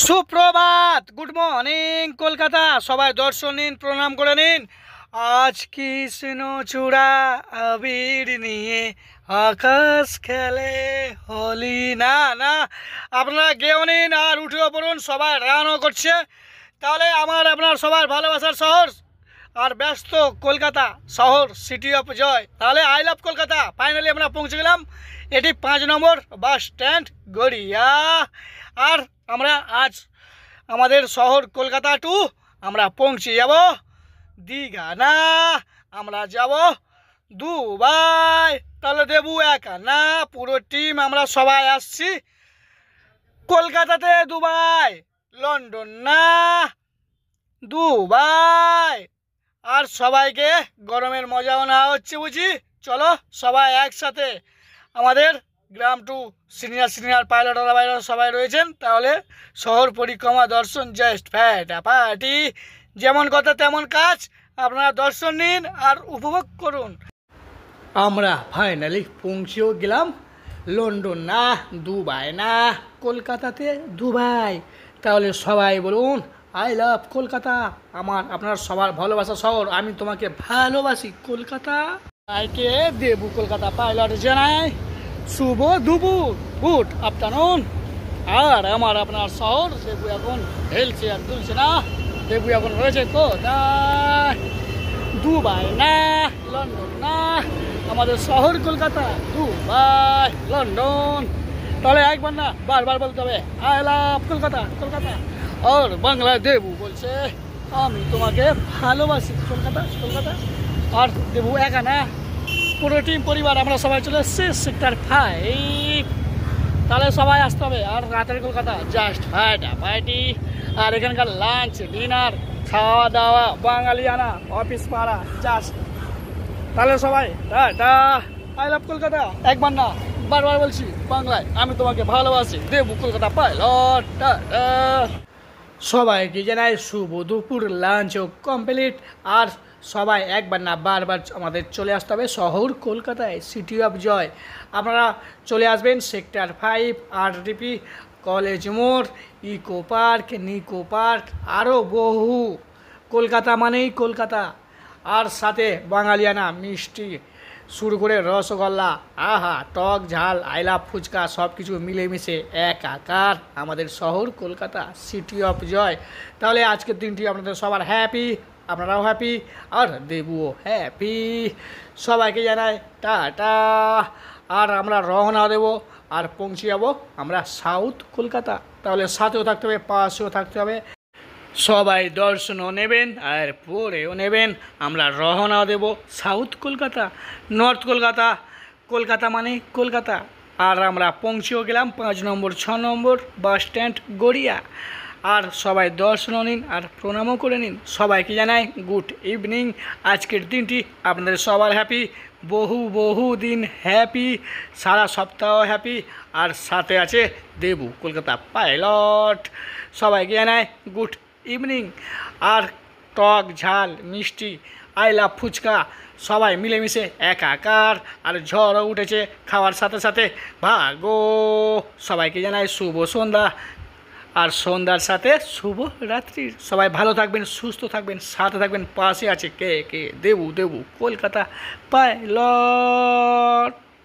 সুপ্রভাত, good morning Kolkata. সবাই দর্শন নিন, প্রণাম করে নিন। আজ কৃষ্ণ চূড়া আবির নিয়ে আকাশ খেলে হোলি। না না, আপনারা গেও নিন আর উঠেও পড়ুন। সবাই রানও করছে। তাহলে আপনার সবার ভালোবাসার শহর আর ব্যস্ত কলকাতা শহর, সিটি অফ জয়। তাহলে আই লাভ কলকাতা ফাইনালি আমরা পৌঁছে গেলাম। এটি 5 নম্বর বাস স্ট্যান্ড, গড়িয়া। আর আমরা আজ আমাদের শহর কলকাতা টু আমরা পৌঁছে যাব দীঘা। না, আমরা যাব দুবাই। তাহলে দেবু একা না, পুরো টিম আমরা সবাই আসছি কলকাতাতে। দুবাই, লন্ডন না, দুবাই। আর সবাইকে গরমের মজাও নেওয়া হচ্ছে বুঝি। চলো সবাই একসাথে। আমাদের গ্রাম টু সিনিয়র পাইলট বাইলট সবাই রয়েছেন। তাহলে শহর পরিক্রমা দর্শন জাস্ট পার্টি। যেমন কথা তেমন কাজ। আপনারা দর্শন নিন আর উপভোগ করুন। আমরা ফাইনালি পৌঁছেও গেলাম লন্ডন না, দুবাই না, কলকাতাতে দুবাই। তাহলে সবাই বলুন আই লাভ কলকাতা। আপনার সবার ভালোবাসা শহর, আমি তোমাকে ভালোবাসি কলকাতা। আইকে দেবু কলকাতা পাইলট জানাই শুভ দুপুর, গুড আফটারনুন। আর আপনার শহর দেবু এখন হেলছে আর দুলছে না। দেবু এখন রয়েছে কোথায়? দুবাই না, লন্ডন না, আমাদের শহর কলকাতা। Dubai, London. তাহলে একবার না বারবার বলতে হবে আই লাভ কলকাতা কলকাতা। আর বাংলায় দেবু বলছে আমি তোমাকে ভালোবাসি কলকাতা কলকাতা। আর দেবু একা না, পুরো টিম পরিবার আমরা সবাই চলে এসছি সেক্টর 5। তাহলে সবাই আসতে হবে। আর রাতের কলকাতা জাস্ট পার্টি। আর এখানকার লাঞ্চ ডিনার খাওয়া দাওয়া বাঙালিয়ানা অফিস পাড়া জাস্ট। তাহলে সবাই আই লাভ কলকাতা একবার না বারবার বলছি বাংলায় আমি তোমাকে ভালোবাসি দেবু কলকাতা পাইলট। সবাইকে জানাই শুভ দুপুর, লাঞ্চও কমপ্লিট। আর সবাই একবার না বারবার আমাদের চলে আসতে হবে শহর কলকাতায়, সিটি অফ জয়। আপনারা চলে আসবেন সেক্টর 5, RDP, কলেজ মোড়, ইকো পার্ক, নিকো পার্ক, আরও বহু। কলকাতা মানেই কলকাতা। আর সাথে বাঙালিয়ানা মিষ্টি শুরু করে রসগোল্লা, আহা টক ঝাল, আইলা ফুচকা, সব কিছু মিলেমিশে একাকার আমাদের শহর কলকাতা, সিটি অফ জয়। তাহলে আজকের দিনটি আপনাদের সবার হ্যাপি, আপনারাও হ্যাপি আর দেবুও হ্যাপি। সবাইকে জানাই টাটা। আর আমরা রওনা দেব আর পৌঁছে যাবো আমরা সাউথ কলকাতা। তাহলে সাথেও থাকতে হবে, পাশেও থাকতে হবে। সবাই দর্শনও নেবেন আর পড়েও নেবেন। আমরা রওনা দেব সাউথ কলকাতা, নর্থ কলকাতা। কলকাতা মানে কলকাতা। আর আমরা পৌঁছেও গেলাম 5 নম্বর 6 নম্বর বাস স্ট্যান্ড, গড়িয়া। আর সবাই দর্শনও নিন আর প্রণামও করে নিন। সবাইকে জানাই গুড ইভিনিং। আজকের দিনটি আপনাদের সবার হ্যাপি, বহু দিন হ্যাপি, সারা সপ্তাহ হ্যাপি। আর সাথে আছে দেবু কলকাতা পাইলট। সবাইকে জানাই গুড ইভিনিং। আর টক ঝাল মিষ্টি আই লাভ ফুচকা সবাই মিলেমিশে একাকার। আর ঝড়ও উঠেছে খাওয়ার সাথে সাথে ভাগো। সবাইকে জানাই শুভ সন্ধ্যা আর সন্ধ্যার সাথে শুভ রাত্রির। সবাই ভালো থাকবেন, সুস্থ থাকবেন, সাথে থাকবেন। পাশে আছে কে দেবু কলকাতা পাইলট।